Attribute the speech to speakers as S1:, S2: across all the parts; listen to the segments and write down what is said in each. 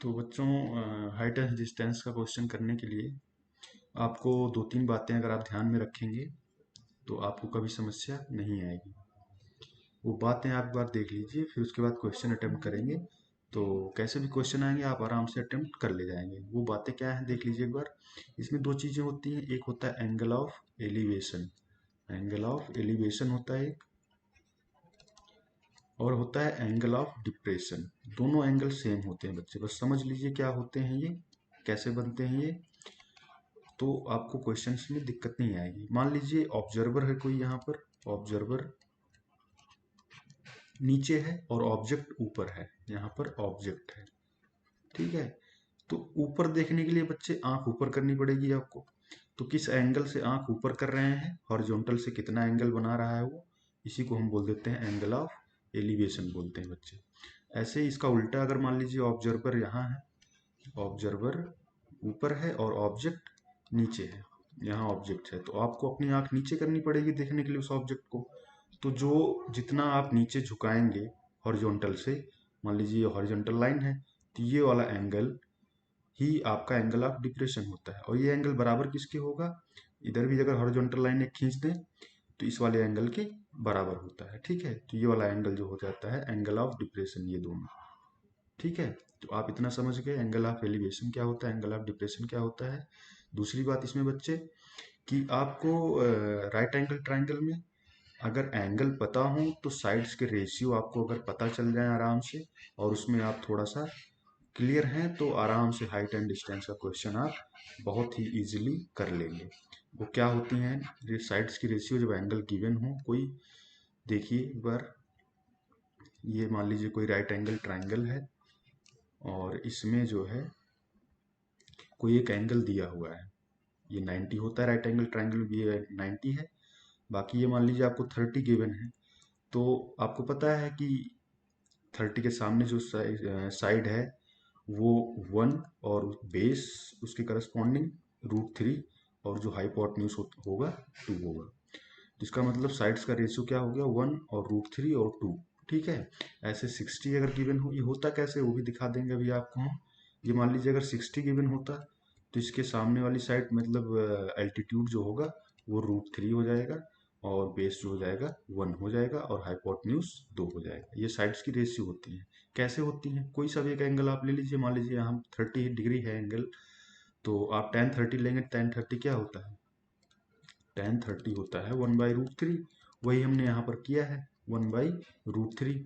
S1: तो बच्चों, height and distance का क्वेश्चन करने के लिए आपको दो तीन बातें अगर आप ध्यान में रखेंगे तो आपको कभी समस्या नहीं आएगी। वो बातें आप एक बार देख लीजिए, फिर उसके बाद क्वेश्चन अटेम्प्ट करेंगे तो कैसे भी क्वेश्चन आएंगे आप आराम से अटेम्प्ट कर ले जाएंगे। वो बातें क्या हैं देख लीजिए एक बार। इसमें दो चीज़ें होती हैं, एक होता है angle of elevation, angle of elevation होता है एक, और होता है एंगल ऑफ डिप्रेशन। दोनों एंगल सेम होते हैं बच्चे, बस समझ लीजिए क्या होते हैं ये, कैसे बनते हैं ये, तो आपको क्वेश्चंस में दिक्कत नहीं आएगी। मान लीजिए ऑब्जर्वर है कोई, यहाँ पर ऑब्जर्वर नीचे है और ऑब्जेक्ट ऊपर है, यहाँ पर ऑब्जेक्ट है, ठीक है। तो ऊपर देखने के लिए बच्चे आंख ऊपर करनी पड़ेगी आपको। तो किस एंगल से आंख ऊपर कर रहे हैं, हॉरिजॉन्टल से कितना एंगल बना रहा है वो, इसी को हम बोल देते हैं एंगल ऑफ एलिवेशन बोलते हैं बच्चे। ऐसे ही इसका उल्टा, अगर मान लीजिए ऑब्जर्वर यहाँ है, ऑब्जर्वर ऊपर है और ऑब्जेक्ट नीचे है, यहाँ ऑब्जेक्ट है, तो आपको अपनी आंख नीचे करनी पड़ेगी देखने के लिए उस ऑब्जेक्ट को। तो जो जितना आप नीचे झुकाएंगे हॉरिजॉन्टल से, मान लीजिए ये हॉरिजॉन्टल लाइन है, तो ये वाला एंगल ही आपका एंगल ऑफ डिप्रेशन होता है। और ये एंगल बराबर किसके होगा, इधर भी अगर हॉरिजॉन्टल लाइन एक खींच दें तो इस वाले एंगल के बराबर होता है, ठीक है। तो ये वाला एंगल जो हो जाता है एंगल ऑफ डिप्रेशन, ये दोनों, ठीक है। तो आप इतना समझ गए एंगल ऑफ एलिवेशन क्या होता है, एंगल ऑफ डिप्रेशन क्या होता है। दूसरी बात इसमें बच्चे कि आपको राइट एंगल ट्राइंगल में अगर एंगल पता हो तो साइड्स के रेशियो आपको अगर पता चल जाए आराम से, और उसमें आप थोड़ा सा क्लियर हैं, तो आराम से हाइट एंड डिस्टेंस का क्वेश्चन आप बहुत ही इजीली कर लेंगे। वो क्या होती हैं साइड्स की रेशियो, जब एंगल गिवन हो कोई, देखिए एक बार, ये मान लीजिए कोई राइट एंगल ट्राइंगल है और इसमें जो है कोई एक एंगल दिया हुआ है, ये 90 होता है राइट एंगल ट्राइंगल, ये 90 है। बाकी ये मान लीजिए आपको 30 गिवन है, तो आपको पता है कि 30 के सामने जो साइड है वो 1, और बेस उसके करस्पॉन्डिंग √3, और जो हाइपोटेन्यूज होगा 2 होगा। जिसका मतलब साइड्स का रेशियो क्या हो गया, 1 और √3 और 2, ठीक है। ऐसे 60 अगर गिवन हो, ये होता कैसे वो भी दिखा देंगे अभी आपको हम। ये मान लीजिए अगर 60 गिवन होता तो इसके सामने वाली साइड मतलब एल्टीट्यूड जो होगा वो √3 हो जाएगा, और बेस जो हो जाएगा 1 हो जाएगा, और हाइपोटेन्यूज 2 हो जाएगा। ये साइड्स की रेशियो होती है। कैसे होती है, कोई सा भी एक एंगल आप ले लीजिए, मान लीजिए यहाँ 30 डिग्री है एंगल, तो आप tan 30 लेंगे, tan 30 क्या होता है, tan 30 होता है 1/√3। वही हमने यहाँ पर किया है 1/√3,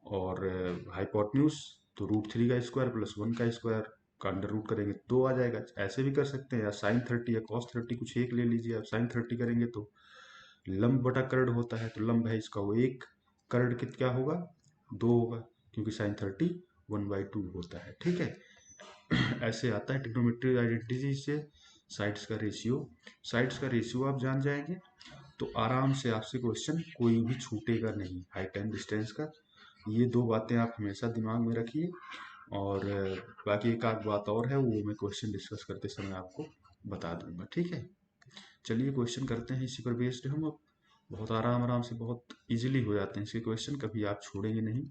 S1: और हाइपोटेन्यूज तो √3 का स्क्वायर प्लस 1 का स्क्वायर का अंडर रूट करेंगे 2 आ जाएगा। ऐसे भी कर सकते हैं, या sin 30 या cos 30 कुछ एक ले लीजिए आप। sin 30 करेंगे तो लंब बटा कर्ण होता है, तो लंब है इसका वो 1, कर्ण कित क्या होगा 2 होगा, क्योंकि sin 30 1/2 होता है, ठीक है। ऐसे आता है ट्रिग्नोमेट्री आइडेंटिटी से साइड्स का रेशियो। साइड्स का रेशियो आप जान जाएंगे तो आराम से आपसे क्वेश्चन कोई भी छूटेगा नहीं हाइट एंड डिस्टेंस का। ये दो बातें आप हमेशा दिमाग में रखिए। और बाकी एक आध बात और है, वो मैं क्वेश्चन डिस्कस करते समय आपको बता दूंगा, ठीक है। चलिए क्वेश्चन करते हैं, इसी पर बेस्ड हम अब बहुत आराम आराम से बहुत इजीली हो जाते हैं इसके क्वेश्चन, कभी आप छोड़ेंगे नहीं।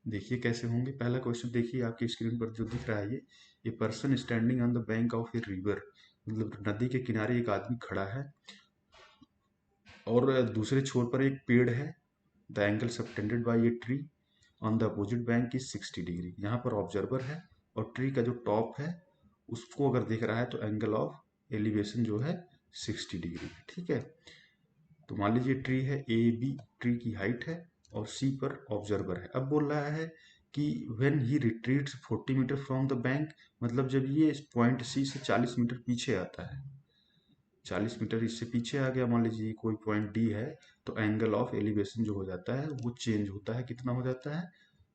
S1: देखिए कैसे होंगे। पहला क्वेश्चन देखिए आपकी स्क्रीन पर जो दिख रहा है, ये person standing on the bank of a river, मतलब नदी के किनारे एक आदमी खड़ा है और दूसरे छोर पर एक पेड़ है। The angle subtended by a tree on the opposite bank is 60 degree. यहाँ पर ऑब्जर्वर है और ट्री का जो टॉप है उसको अगर देख रहा है, तो एंगल ऑफ एलिवेशन जो है 60 डिग्री, ठीक है। तो मान लीजिए ट्री है ए बी, ट्री की हाइट है, और सी पर ऑब्जर्वर है। अब बोल रहा है कि when he retreats 40 metre from the bank, मतलब जब ये पॉइंट सी से 40 मीटर पीछे आता है, 40 मीटर इससे पीछे आ गया, मान लीजिए कोई पॉइंट डी है, तो एंगल ऑफ एलिवेशन जो हो जाता है वो चेंज होता है, कितना हो जाता है,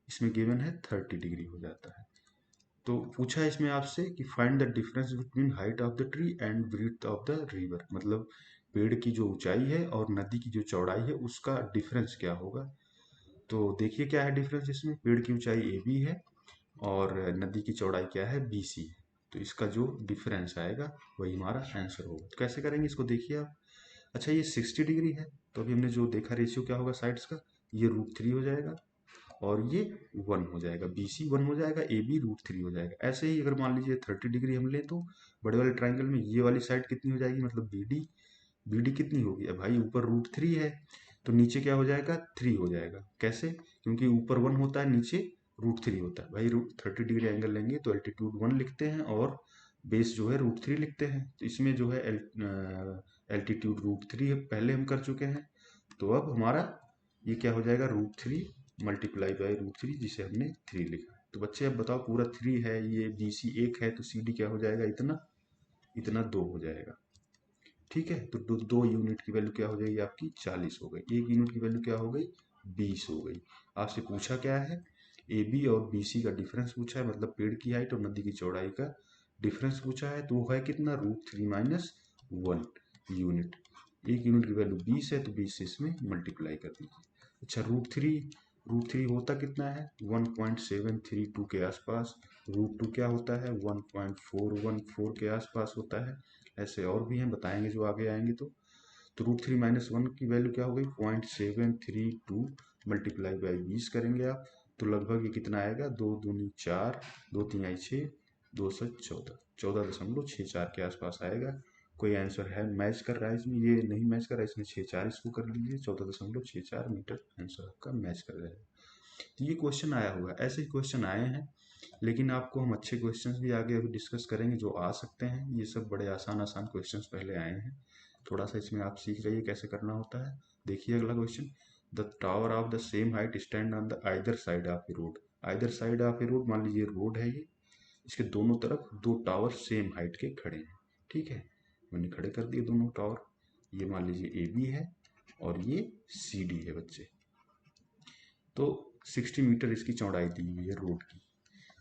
S1: इसमें गिवन है 30 डिग्री हो जाता है। तो पूछा है इसमें आपसे कि find the difference between height of the tree and breadth of the river, मतलब पेड़ की जो ऊंचाई है और नदी की जो चौड़ाई है उसका डिफरेंस क्या होगा। तो देखिए क्या है डिफरेंस इसमें, पेड़ की ऊंचाई ए बी है और नदी की चौड़ाई क्या है बी सी है, तो इसका जो डिफरेंस आएगा वही हमारा आंसर होगा। तो कैसे करेंगे इसको देखिए आप। अच्छा ये 60 डिग्री है, तो अभी हमने जो देखा रेशियो क्या होगा साइड्स का, ये √3 हो जाएगा, और ये 1 हो जाएगा, BC 1 हो जाएगा, AB √3 हो जाएगा। ऐसे ही अगर मान लीजिए 30 डिग्री हम लें तो बड़े वाले ट्राइंगल में ये वाली साइड कितनी हो जाएगी, मतलब BD कितनी होगी, अब भाई ऊपर √3 है तो नीचे क्या हो जाएगा, 3 हो जाएगा। कैसे, क्योंकि ऊपर 1 होता है, नीचे √3 होता है। भाई 30 डिग्री एंगल लेंगे तो एल्टीट्यूड 1 लिखते हैं और बेस जो है √3 लिखते हैं। तो इसमें जो है एल्टीट्यूड √3 पहले हम कर चुके हैं, तो अब हमारा ये क्या हो जाएगा, √3 मल्टीप्लाई बाई √3, जिसे हमने 3 लिखा। तो बच्चे अब बताओ, पूरा 3 है, ये BC 1 है, तो CD क्या हो जाएगा, इतना 2 हो जाएगा। ठीक है, तो 2 यूनिट की वैल्यू क्या हो जाएगी आपकी, 40 हो गई। 1 यूनिट की वैल्यू क्या हो गई, 20 हो गई। आपसे पूछा क्या है, AB और BC का डिफरेंस पूछा है, मतलब पेड़ की हाइट और नदी की चौड़ाई का डिफरेंस पूछा है, तो वो है कितना, √3 - 1 यूनिट। 1 यूनिट की वैल्यू 20 है, तो 20 से इसमें मल्टीप्लाई कर दीजिए। अच्छा, √3 होता कितना है, 1.732 के आसपास। √2 क्या होता है, 1.414 के आसपास होता है। ऐसे और भी हैं, बताएंगे जो आगे आएंगे। तो √3 - 1 की वैल्यू क्या हो गई, 0.732 मल्टीप्लाई बाई 20 करेंगे आप, तो लगभग ये कितना आएगा, 2 दूनी 4, 2 तिहाई 6, 214, 14.64 के आसपास आएगा। कोई आंसर है मैच कर रहा है इसमें, ये नहीं मैच कर रहा है इसमें, 6-4 इसको कर लीजिए, 14.64 मीटर आंसर आपका मैच कर रहा है। तो ये क्वेश्चन आया होगा, ऐसे ही क्वेश्चन आए हैं, लेकिन आपको हम अच्छे क्वेश्चंस भी आगे अभी डिस्कस करेंगे जो आ सकते हैं। ये सब बड़े आसान आसान क्वेश्चंस पहले आए हैं, थोड़ा सा इसमें आप सीख जाइए कैसे करना होता है। देखिए अगला question, the tower of the same height stand on the either side of A road. Either side of A road, मान लीजिए रोड है ये, इसके दोनों तरफ 2 टावर सेम हाइट के खड़े हैं। ठीक है, मैंने खड़े कर दिए दोनों टावर, ये मान लीजिए AB है और ये CD है बच्चे। तो 60 मीटर इसकी चौड़ाई दी हुई है रोड की।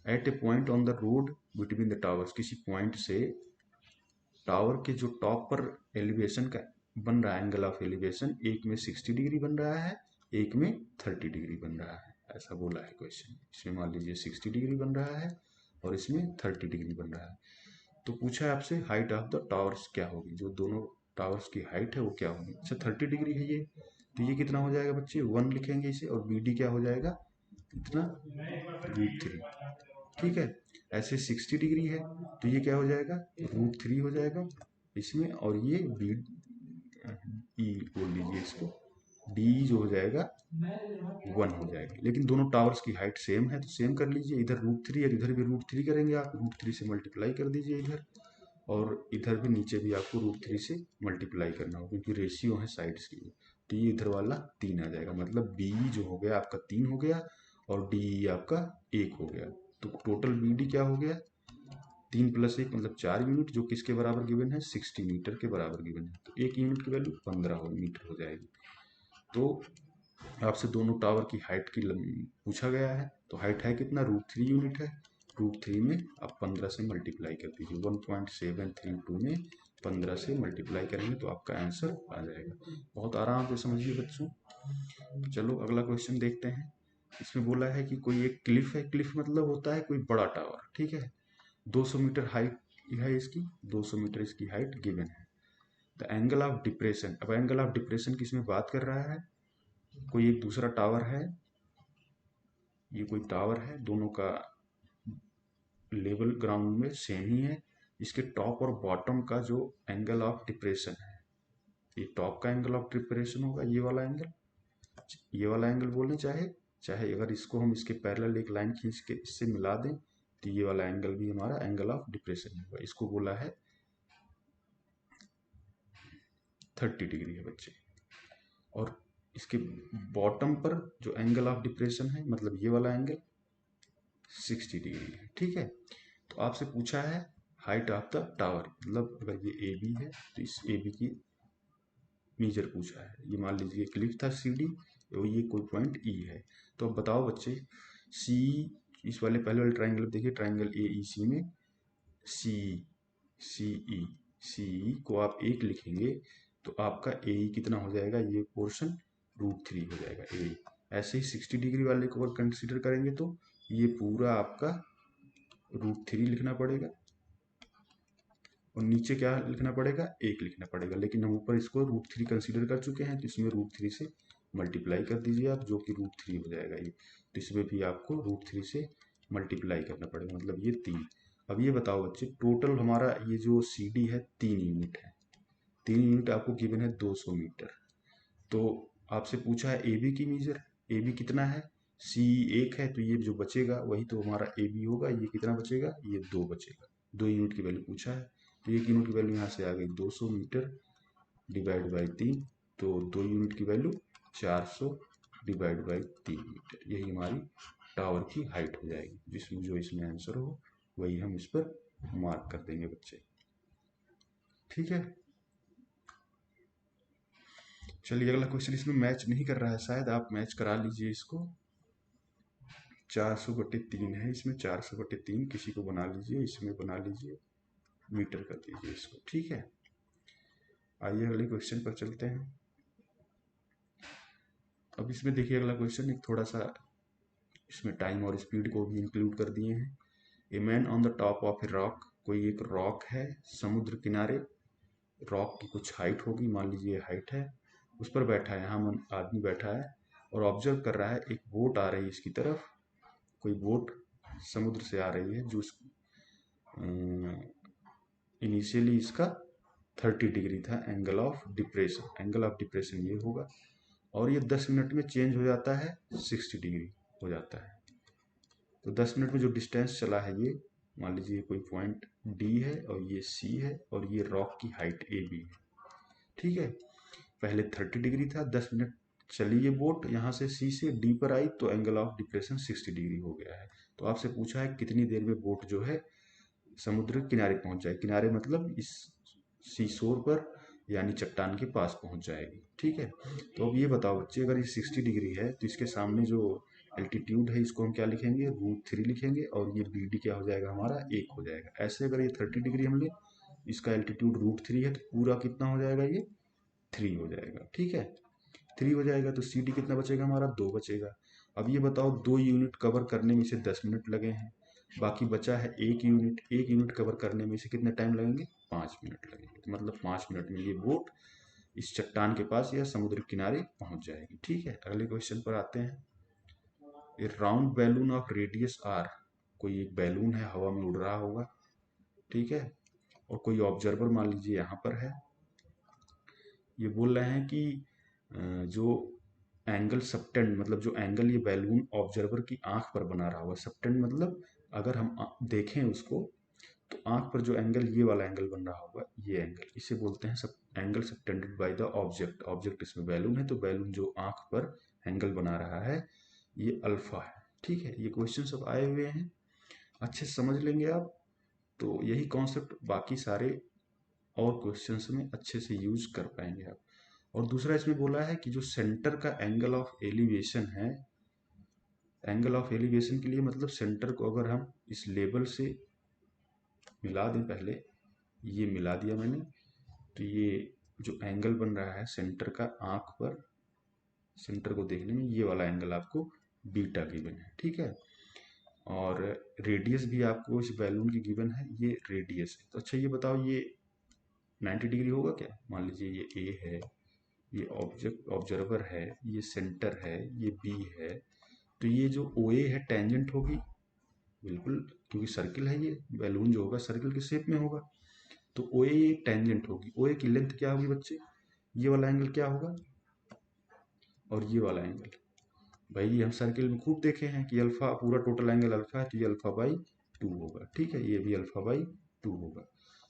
S1: At a point on the road between the towers, किसी पॉइंट से टावर के जो टॉप पर एलिवेशन का बन रहा है, एंगल ऑफ एलिवेशन, एक में 60 डिग्री बन रहा है, एक में 30 डिग्री बन रहा है। ऐसा बोला है क्वेश्चन, इसमें मान लीजिए 60 डिग्री बन रहा है और इसमें 30 डिग्री बन रहा है। तो पूछा है आपसे हाइट ऑफ द टावर्स क्या होगी, जो दोनों टावर्स की हाइट है वो क्या होगी। अच्छा, 30 डिग्री है ये, तो ये कितना हो जाएगा बच्चे, 1 लिखेंगे इसे, और BD क्या हो जाएगा, इतना √3। ठीक है, ऐसे 60 डिग्री है तो ये क्या हो जाएगा, √3 हो जाएगा इसमें, और ये BE बोल लीजिए इसको, DE जो हो जाएगा 1 हो जाएगा। लेकिन दोनों टावर्स की हाइट सेम है तो सेम कर लीजिए, इधर √3 है, इधर भी √3 करेंगे आप, √3 से मल्टीप्लाई कर दीजिए इधर, और इधर भी नीचे भी आपको √3 से मल्टीप्लाई करना होगा, क्योंकि रेशियो है साइड्स की। तो ये इधर वाला 3 आ जाएगा, मतलब BE जो हो गया आपका 3 हो गया और DE आपका 1 हो गया। तो टोटल BD क्या हो गया, 3 + 1 मतलब 4 यूनिट, जो किसके बराबर गिवन है, 60 मीटर के बराबर गिवन है। तो 1 यूनिट की वैल्यू 15 मीटर हो जाएगी। तो आपसे दोनों टावर की हाइट की पूछा गया है, तो हाइट है कितना, √3 यूनिट है। √3 में आप 15 से मल्टीप्लाई कर दीजिए, 1.732 में 15 से मल्टीप्लाई करेंगे तो आपका आंसर आ जाएगा। बहुत आराम से समझिए बच्चों। तो चलो अगला क्वेश्चन देखते हैं। इसमें बोला है कि कोई एक क्लिफ है, क्लिफ मतलब होता है कोई बड़ा टावर। ठीक है, 200 मीटर हाइट है इसकी, 200 मीटर इसकी हाइट गिवन है। द एंगल ऑफ डिप्रेशन, अब एंगल ऑफ डिप्रेशन किसमें बात कर रहा है, कोई एक दूसरा टावर है, ये कोई टावर है, दोनों का लेवल ग्राउंड में सेम ही है। इसके टॉप और बॉटम का जो एंगल ऑफ डिप्रेशन है, ये टॉप का एंगल ऑफ डिप्रेशन होगा, ये वाला एंगल, ये वाला एंगल बोलें चाहे चाहे अगर इसको हम इसके पैरेलल एक लाइन खींच के इससे मिला दें तो ये वाला एंगल भी हमारा एंगल ऑफ डिप्रेशन होगा। इसको बोला है 30 डिग्री है बच्चे। और इसके बॉटम पर जो एंगल ऑफ डिप्रेशन है, मतलब ये वाला एंगल 60 डिग्री है। ठीक है, तो आपसे पूछा है हाइट ऑफ द टावर, मतलब अगर ये AB है तो इस AB की मेजर पूछा है। ये मान लीजिए क्लिफ था CD और ये कोई पॉइंट E है। तो अब बताओ बच्चे, C, इस वाले पहले वाले ट्राइंगल देखिए, ट्राइंगल AEC में CE को आप 1 लिखेंगे तो आपका AE कितना हो जाएगा, ये पोर्शन √3 हो जाएगा AE। ऐसे ही 60 डिग्री वाले को अगर कंसिडर करेंगे तो ये पूरा आपका √3 लिखना पड़ेगा और नीचे क्या लिखना पड़ेगा, 1 लिखना पड़ेगा। लेकिन हम ऊपर इसको √3 कंसीडर कर चुके हैं तो इसमें √3 से मल्टीप्लाई कर दीजिए आप, जो कि √3 हो जाएगा ये। तो इसमें भी आपको √3 से मल्टीप्लाई करना पड़ेगा, मतलब ये 3। अब ये बताओ बच्चे, टोटल हमारा ये जो CD है 3 यूनिट है, 3 यूनिट आपको गिवन है 200 मीटर। तो आपसे पूछा है AB की मेजर, AB कितना है, C 1 है, तो ये जो बचेगा वही तो हमारा AB होगा। ये कितना बचेगा, ये 2 बचेगा, 2 यूनिट की वैल्यू पूछा है, तो 1 यूनिट की वैल्यू यहाँ से आ गई 200 मीटर डिवाइड बाई 3, तो 2 यूनिट की वैल्यू 400 डिवाइड बाई 3 मीटर, यही हमारी टावर की हाइट हो जाएगी। जिसमें जो इसमें आंसर हो वही हम इस पर मार्क कर देंगे बच्चे, ठीक है। चलिए अगला क्वेश्चन, इसमें मैच नहीं कर रहा है, शायद आप मैच करा लीजिए इसको। 400/3 है, इसमें 400/3 किसी को बना लीजिए, इसमें बना लीजिए, मीटर कर दीजिए इसको, ठीक है। आइए अगले क्वेश्चन पर चलते हैं। अब इसमें देखिए अगला क्वेश्चन एक थोड़ा सा, इसमें टाइम और स्पीड को भी इंक्लूड कर दिए हैं। A man on the top of a rock, कोई एक रॉक है समुद्र किनारे, रॉक की कुछ हाइट होगी, मान लीजिए हाइट है, उस पर बैठा है, यहाँ आदमी बैठा है और ऑब्जर्व कर रहा है, एक बोट आ रही है इसकी तरफ, कोई बोट समुद्र से आ रही है, जो इनिशियली इसका 30 डिग्री था angle of depression, angle of depression ये होगा, और ये 10 मिनट में चेंज हो जाता है 60 डिग्री हो जाता है। तो 10 मिनट में जो डिस्टेंस चला है, ये मान लीजिए कोई पॉइंट D है और ये C है और ये रॉक की हाइट AB है, ठीक है। पहले 30 डिग्री था, 10 मिनट चली ये बोट, यहाँ से C से D पर आई, तो एंगल ऑफ डिप्रेशन 60 डिग्री हो गया है। तो आपसे पूछा है कितनी देर में बोट जो है समुद्र किनारे पहुंच जाए, किनारे मतलब इस सी शोर पर यानी चट्टान के पास पहुंच जाएगी, ठीक है। तो अब ये बताओ बच्चे, अगर ये 60 डिग्री है तो इसके सामने जो एल्टीट्यूड है इसको हम क्या लिखेंगे, √3 लिखेंगे, और ये BD क्या हो जाएगा हमारा 1 हो जाएगा। ऐसे अगर ये 30 डिग्री हम ले, इसका एल्टीट्यूड √3 है, तो पूरा कितना हो जाएगा, ये 3 हो जाएगा, ठीक है। 3 हो जाएगा तो CD कितना बचेगा हमारा, 2 बचेगा। अब ये बताओ 2 यूनिट कवर करने में से 10 मिनट लगे हैं, बाकी बचा है 1 यूनिट, 1 यूनिट कवर करने में से कितने टाइम लगेंगे, 5 मिनट लगेंगे। तो मतलब 5 मिनट में ये बोट इस चट्टान के पास या समुद्र किनारे पहुंच जाएगी, ठीक है। अगले क्वेश्चन पर आते हैं। A round balloon of radius R, कोई एक बैलून है हवा में उड़ रहा होगा, ठीक है, और कोई ऑब्जर्वर मान लीजिए यहाँ पर है। ये बोल रहे हैं कि जो एंगल सबटेंड, मतलब जो एंगल ये बैलून ऑब्जर्वर की आंख पर बना रहा हुआ, सबटेंड मतलब अगर हम देखें उसको तो आंख पर जो एंगल, ये वाला एंगल बन रहा होगा, ये एंगल, इसे बोलते हैं सब angle subtended by the object. Object इसमें बैलून है, तो बैलून जो आंख पर एंगल बना रहा है ये अल्फा है, ठीक है। ये क्वेश्चन सब आए हुए हैं, अच्छे से समझ लेंगे आप, तो यही कॉन्सेप्ट बाकी सारे और क्वेश्चंस में अच्छे से यूज कर पाएंगे आप। और दूसरा इसमें बोला है कि जो सेंटर का एंगल ऑफ एलिवेशन है, एंगल ऑफ एलिवेशन के लिए मतलब सेंटर को अगर हम इस लेवल से मिला दें, पहले ये मिला दिया मैंने, तो ये जो एंगल बन रहा है सेंटर का आंख पर, सेंटर को देखने में ये वाला एंगल आपको बीटा गिवन है, ठीक है। और रेडियस भी आपको इस बैलून की गिवन है, ये रेडियस है। तो अच्छा ये बताओ, ये 90 डिग्री होगा क्या, मान लीजिए ये A है, ये ऑब्जेक्ट ऑब्जर्वर है, ये सेंटर है, ये B है, तो ये जो OA है टेंजेंट होगी, बिल्कुल, क्योंकि सर्किल है, ये बैलून जो होगा सर्किल के शेप में होगा, तो OA टेंजेंट होगी। OA की लेंथ क्या होगी बच्चे, ये वाला एंगल क्या होगा, और ये वाला एंगल, भाई हम सर्किल में खूब देखे हैं कि अल्फा, पूरा टोटल एंगल अल्फा है, तो ये अल्फा/2 होगा, ठीक है, ये भी अल्फा/2 होगा।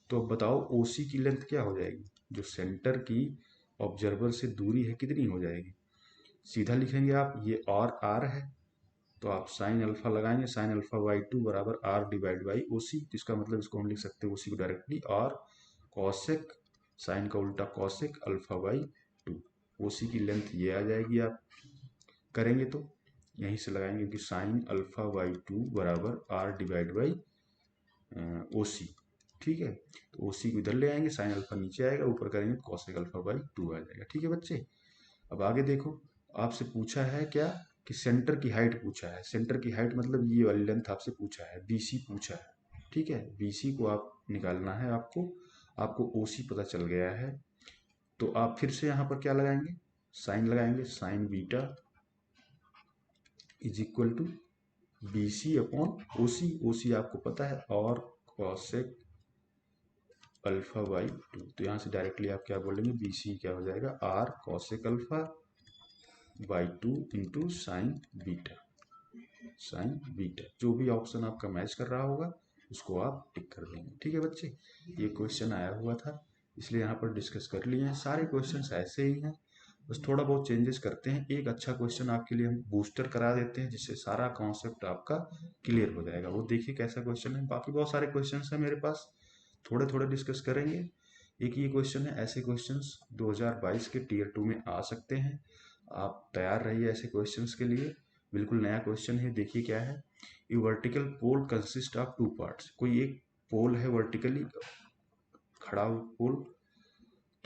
S1: तो अब बताओ OC की लेंथ क्या हो जाएगी, जो सेंटर की ऑब्जर्वर से दूरी है कितनी हो जाएगी। सीधा लिखेंगे आप, ये और R है, तो आप साइन अल्फा लगाएंगे, साइन अल्फा/2 बराबर R डिवाइड बाई OC, तो इसका मतलब इसको हम लिख सकते हैं OC को डायरेक्टली और कॉसेक, साइन का उल्टा कॉसेक अल्फा/2। OC की लेंथ ये आ जाएगी, आप करेंगे तो यहीं से लगाएंगे कि साइन अल्फा/2 बराबर R डिवाइड बाई OC, ठीक है। तो OC को इधर ले आएंगे, साइन अल्फा नीचे आएगा, ऊपर करेंगे कॉसेक अल्फा/2 आ जाएगा, ठीक है बच्चे। अब आगे देखो, आपसे पूछा है क्या कि सेंटर की हाइट पूछा है, सेंटर की हाइट मतलब ये वाली लेंथ आपसे पूछा है, BC पूछा है, ठीक है। BC को आप निकालना है, आपको OC पता चल गया है, तो आप फिर से यहाँ पर क्या लगाएंगे, साइन लगाएंगे, sine beta is equal to B C upon O C. O C आपको पता है, और कॉसेक अल्फा बाई टू। तो यहाँ से डायरेक्टली आप क्या बोलेंगे, बी सी क्या हो जाएगा, R cosec alpha by two into sine beta. Sine beta जो भी ऑप्शन आपका मैच कर रहा होगा उसको आप टिक कर देंगे। ठीक है बच्चे, ये क्वेश्चन आया हुआ था इसलिए यहाँ पर डिस्कस कर लिए हैं। सारे क्वेश्चंस ऐसे ही हैं, बस थोड़ा बहुत चेंजेस करते हैं। एक अच्छा क्वेश्चन आपके लिए हम बूस्टर करा देते हैं जिससे सारा कॉन्सेप्ट आपका क्लियर हो जाएगा। वो देखिए कैसा क्वेश्चन है। बाकी बहुत सारे क्वेश्चन हैं मेरे पास, थोड़े थोड़े डिस्कस करेंगे। एक ये क्वेश्चन है, ऐसे क्वेश्चंस 2022 के टीयर 2 में आ सकते हैं, आप तैयार रहिए ऐसे क्वेश्चंस के लिए। बिल्कुल नया क्वेश्चन है, देखिए क्या है। A vertical pole consist of two parts. कोई एक पोल है वर्टिकली खड़ा हुआ पोल,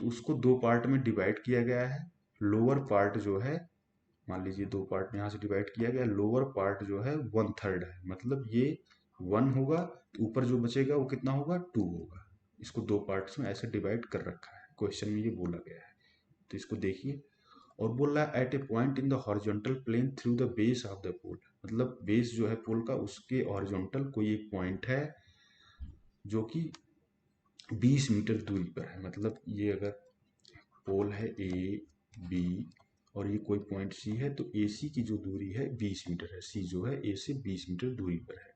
S1: तो उसको दो पार्ट में डिवाइड किया गया है। लोअर पार्ट जो है, मान लीजिए दो पार्ट में यहाँ से डिवाइड किया गया, लोअर पार्ट जो है 1/3 है, मतलब ये 1 होगा, तो ऊपर जो बचेगा वो कितना होगा, 2 होगा। इसको दो पार्ट्स में ऐसे डिवाइड कर रखा है, क्वेश्चन में ये बोला गया है। तो इसको देखिए, और बोल रहा है at a point in the horizontal plane through the base of the pole. मतलब बेस जो है पोल का, उसके हॉरिजॉन्टल कोई एक पॉइंट है जो कि 20 मीटर दूरी पर है। मतलब ये अगर पोल है ए बी और ये कोई पॉइंट सी है, तो ए सी की जो दूरी है 20 मीटर है, सी जो है ए से 20 मीटर दूरी पर है।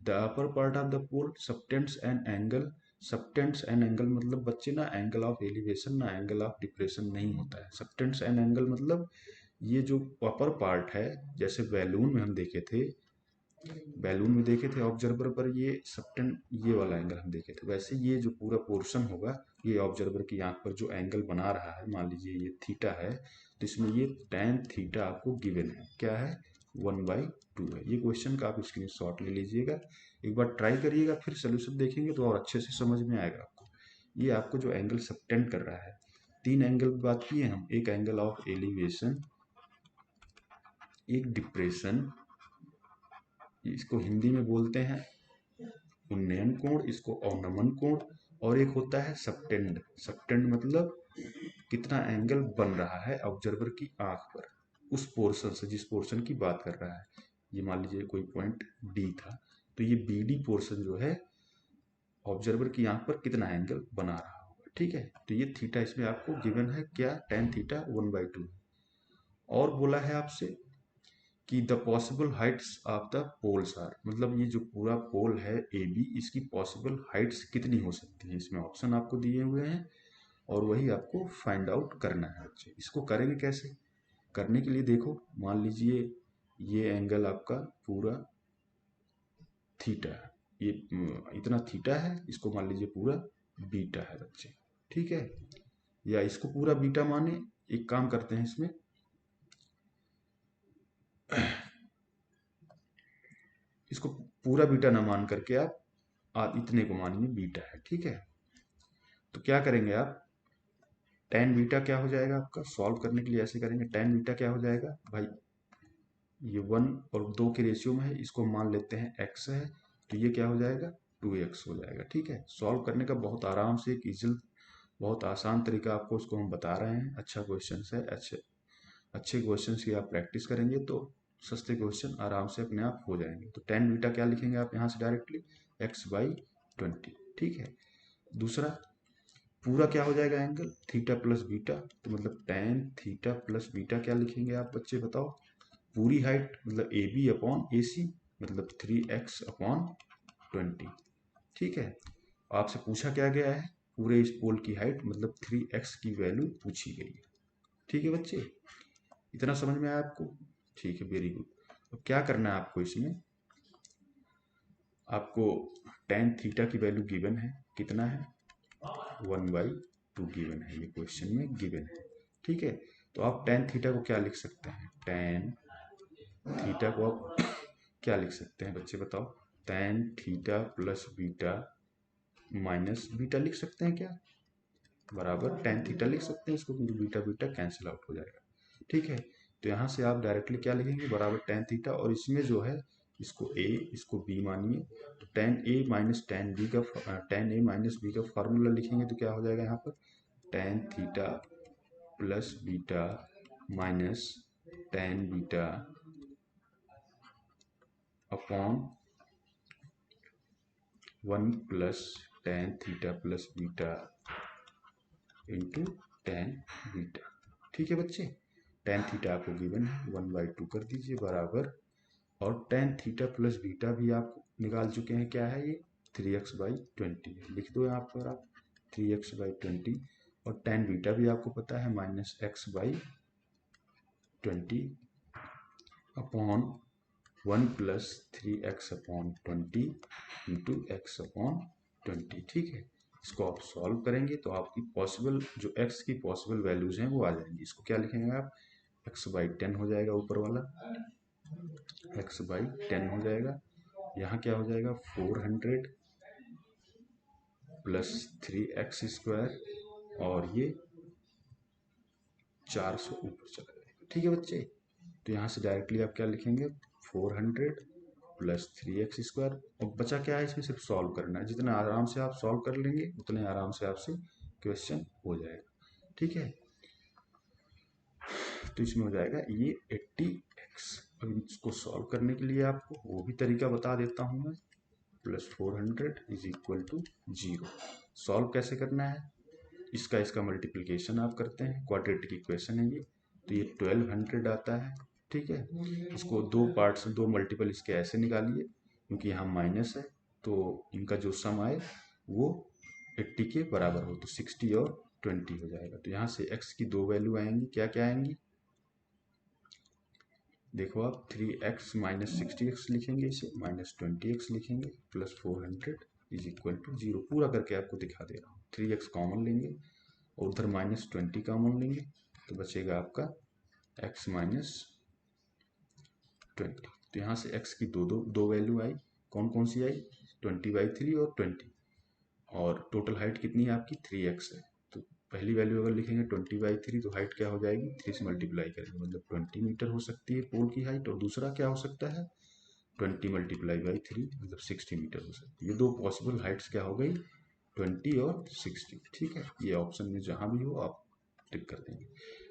S1: The upper part of the pole subtends an angle. Subtends an angle मतलब बच्चे ना एंगल ऑफ एलिवेशन ना एंगल ऑफ डिप्रेशन नहीं होता है। सबटेंड्स एन एंगल मतलब ये जो अपर पार्ट है, जैसे बैलून में हम देखे थे, बैलून में देखे थे ऑब्जर्वर पर ये सबटेंड, ये वाला एंगल हम देखे थे, वैसे ये जो पूरा पोर्शन होगा, ये ऑब्जर्वर की आंख पर जो एंगल बना रहा है, मान लीजिए ये थीटा है, तो इसमें ये tan थीटा आपको गिवन है, क्या है, 1/2 है। ये क्वेश्चन का आप स्क्रीनशॉट ले लीजिएगा, एक बार ट्राई करिएगा, फिर सोल्यूशन देखेंगे तो और अच्छे से समझ में आएगा आपको। ये आपको जो एंगल सबटेंड कर रहा है, तीन एंगल की बात की है हम, एक एंगल ऑफ एलिवेशन, एक डिप्रेशन, इसको हिंदी में बोलते हैं उन्नयन कोण, इसको अवनमन कोण, और एक होता है सबटेंड। सबटेंड मतलब कितना एंगल बन रहा है ऑब्जर्वर की आंख पर उस पोर्शन से, जिस पोर्शन की बात कर रहा है। ये मान लीजिए कोई पॉइंट डी था, तो ये बी डी पोर्शन जो है ऑब्जर्वर की आंख पर कितना एंगल बना रहा होगा। ठीक है, तो ये थीटा इसमें आपको गिवन है, क्या, tan थीटा 1/2। और बोला है आपसे कि the possible heights of the poles are, मतलब ये जो पूरा पोल है ए बी, इसकी पॉसिबल हाइट्स कितनी हो सकती है, इसमें ऑप्शन आपको दिए हुए हैं और वही आपको फाइंड आउट करना है बच्चे। इसको करेंगे कैसे, करने के लिए देखो, मान लीजिए ये एंगल आपका पूरा थीटा है, ये इतना थीटा है, इसको मान लीजिए पूरा बीटा है बच्चे। ठीक है, या इसको पूरा बीटा माने, एक काम करते हैं इसमें, इसको पूरा बीटा ना मान करके आप इतने को मानिए बीटा है। ठीक है, तो क्या करेंगे आप, tan बीटा क्या हो जाएगा आपका, सॉल्व करने के लिए ऐसे करेंगे, tan बीटा क्या हो जाएगा भाई, ये 1 और 2 के रेशियो में है, इसको मान लेते हैं x है, तो ये क्या हो जाएगा 2x हो जाएगा। ठीक है, सॉल्व करने का बहुत आराम से एक इजी, बहुत आसान तरीका आपको उसको हम बता रहे हैं। अच्छा क्वेश्चन है, अच्छे क्वेश्चन की आप प्रैक्टिस करेंगे तो सस्ते क्वेश्चन आराम से अपने आप हो जाएंगे। तो tan बीटा क्या लिखेंगे आप यहाँ से डायरेक्टली, x/20। ठीक है, दूसरा पूरा क्या हो जाएगा एंगल, थीटा प्लस बीटा, तो मतलब tan थीटा प्लस बीटा क्या लिखेंगे आप बच्चे बताओ, पूरी हाइट मतलब ए बी अपॉन ए सी, मतलब 3x/20। ठीक है, आपसे पूछा क्या गया है, पूरे इस पोल की हाइट मतलब 3x की वैल्यू पूछी गई है। ठीक है बच्चे, इतना समझ में आया आपको, ठीक है, वेरी गुड। अब क्या करना है आपको, इसमें आपको tan थीटा की वैल्यू गिवन है, कितना है, 1/2 गिवन है, ये क्वेश्चन में गिवन है। ठीक है, तो आप tan थीटा को क्या लिख सकते हैं, tan थीटा को आप क्या लिख सकते हैं बच्चे बताओ, tan theta plus beta minus beta लिख सकते हैं क्या, बराबर tan थीटा लिख सकते हैं इसको, क्योंकि बीटा बीटा कैंसिल आउट हो जाएगा। ठीक है, तो यहाँ से आप डायरेक्टली क्या लिखेंगे, बराबर tan थीटा, और इसमें जो है इसको a इसको b मानिए, तो tan a minus tan b का tan a माइनस b का फार्मूला लिखेंगे तो क्या हो जाएगा यहाँ पर, tan theta plus beta minus tan beta upon 1 plus tan theta plus beta into tan beta. ठीक है बच्चे, टेन थीटा आपको गिवन है, 1/2 कर दीजिए बराबर, और टेन थीटा प्लस बीटा भी आप निकाल चुके हैं, क्या है ये 3x/20 है, लिख दो यहाँ पर आप 3x/20, और टेन बीटा भी आपको पता है -x/20 upon 1 plus 3x/20 into x/20। ठीक है, इसको आप सॉल्व करेंगे तो आपकी पॉसिबल जो x की पॉसिबल वैल्यूज हैं वो आ जाएंगी। इसको क्या लिखेंगे आप, x/10 हो जाएगा, ऊपर वाला x/10 हो जाएगा, यहाँ क्या हो जाएगा 400 प्लस 3x², और ये 400 ऊपर चला जाएगा। ठीक है बच्चे, तो यहाँ से डायरेक्टली आप क्या लिखेंगे 400 प्लस 3x², और बचा क्या है इसमें, सिर्फ सॉल्व करना है। जितना आराम से आप सॉल्व कर लेंगे उतने आराम से आपसे क्वेश्चन हो जाएगा। ठीक है, तो इसमें हो जाएगा ये 80x। अब इसको सॉल्व करने के लिए आपको वो भी तरीका बता देता हूँ मैं, plus 400 is equal to 0। Solve कैसे करना है, इसका मल्टीप्लिकेशन आप करते हैं, क्वाड्रेटिक इक्वेशन है ये, तो ये 1200 आता है। ठीक है, इसको दो पार्ट्स, दो मल्टीपल इसके ऐसे निकालिए, क्योंकि यहाँ माइनस है तो इनका जो सम आए वो 80 के बराबर हो, तो 60 और 20 हो जाएगा। तो यहाँ से x की दो वैल्यू आएंगी, क्या क्या आएंगी देखो आप, 3x माइनस 60x लिखेंगे, इसे माइनस 20x लिखेंगे, प्लस 400 इज इक्वल टू 0। पूरा करके आपको दिखा दे रहा हूँ, 3x कॉमन लेंगे और उधर -20 कॉमन लेंगे, तो बचेगा आपका x माइनस 20। तो यहाँ से x की दो वैल्यू आई, कौन कौन सी आई, 20/3 और 20, और टोटल हाइट कितनी है आपकी 3x है। तो पहली वैल्यू अगर लिखेंगे 20/3 तो हाइट क्या हो जाएगी, 3 से मल्टीप्लाई करेंगे, मतलब 20 मीटर हो सकती है पोल की हाइट, और दूसरा क्या हो सकता है 20 × 3 मतलब 60 मीटर हो सकती है। ये दो पॉसिबल हाइट्स क्या हो गई 20 और 60। ठीक है, ये ऑप्शन में जहाँ भी हो आप टिक कर देंगे।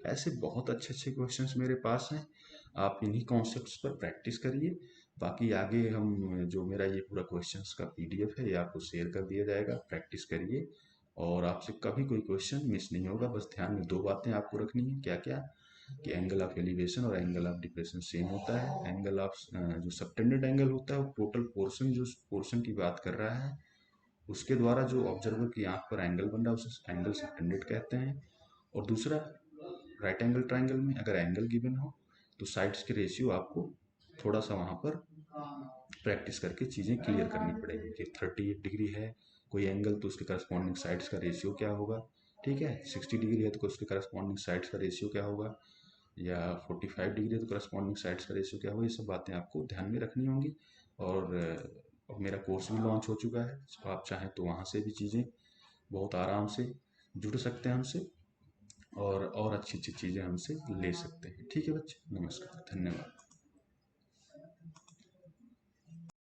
S1: ऐसे बहुत अच्छे अच्छे क्वेश्चंस मेरे पास हैं, आप इन्हीं कॉन्सेप्ट्स पर प्रैक्टिस करिए। बाकी आगे हम जो मेरा ये पूरा क्वेश्चंस का PDF है ये आपको शेयर कर दिया जाएगा, प्रैक्टिस करिए और आपसे कभी कोई क्वेश्चन मिस नहीं होगा। बस ध्यान में दो बातें आपको रखनी है, क्या क्या, कि एंगल ऑफ एलिवेशन और एंगल ऑफ डिप्रेशन सेम होता है। एंगल ऑफ जो सबटेंडेड एंगल होता है वो टोटल पोर्शन, जो पोर्शन की बात कर रहा है उसके द्वारा जो ऑब्जर्वर की आंख पर एंगल बन रहा है उसे एंगल सबटेंडेड कहते हैं। और दूसरा, राइट एंगल ट्राइंगल में अगर एंगल गिवन हो तो साइड्स के रेशियो आपको थोड़ा सा वहाँ पर प्रैक्टिस करके चीज़ें क्लियर करनी पड़ेगी कि 38 डिग्री है कोई एंगल तो उसके करस्पॉन्डिंग साइड्स का रेशियो क्या होगा। ठीक है, 60 डिग्री है तो उसके करस्पॉन्डिंग साइड्स का रेशियो क्या होगा, या 45 डिग्री है तो करस्पॉन्डिंग साइड्स का रेशियो क्या होगा। ये सब बातें आपको ध्यान में रखनी होंगी। और मेरा कोर्स भी लॉन्च हो चुका है, तो आप चाहें तो वहाँ से भी चीज़ें बहुत आराम से जुड़ सकते हैं हमसे, और अच्छी अच्छी चीज़ें हमसे ले सकते हैं। ठीक है बच्चे, नमस्कार, धन्यवाद।